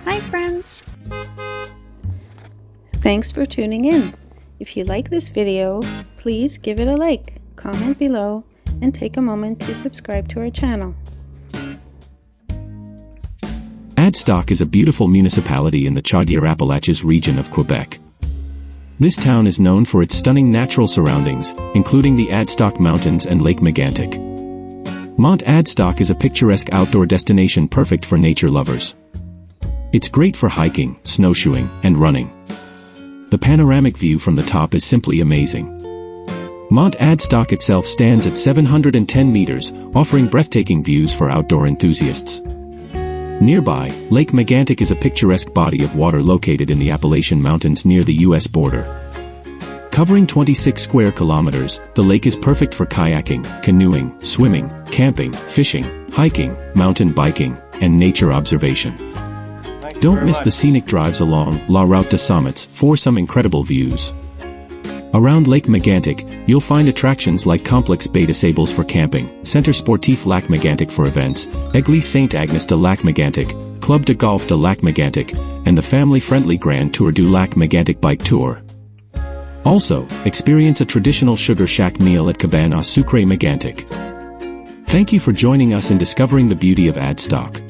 Hi friends! Thanks for tuning in. If you like this video, please give it a like, comment below, and take a moment to subscribe to our channel. Adstock is a beautiful municipality in the Chaudière-Appalaches region of Quebec. This town is known for its stunning natural surroundings, including the Adstock Mountains and Lake Megantic. Mont Adstock is a picturesque outdoor destination perfect for nature lovers. It's great for hiking, snowshoeing, and running. The panoramic view from the top is simply amazing. Mont Adstock itself stands at 710 meters, offering breathtaking views for outdoor enthusiasts. Nearby, Lake Megantic is a picturesque body of water located in the Appalachian Mountains near the U.S. border. Covering 26 square kilometers, the lake is perfect for kayaking, canoeing, swimming, camping, fishing, hiking, mountain biking, and nature observation. Don't miss the scenic drives along La Route des Sommets for some incredible views. Around Lake Megantic, you'll find attractions like Complex Bay des Sables for camping, Centre Sportif Lac Megantic for events, Église Sainte-Agnes de Lac Megantic, Club de Golf de Lac Megantic, and the family-friendly Grand Tour du Lac Megantic bike tour. Also, experience a traditional sugar shack meal at Cabane au Sucre Megantic. Thank you for joining us in discovering the beauty of Adstock.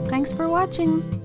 Thanks for watching!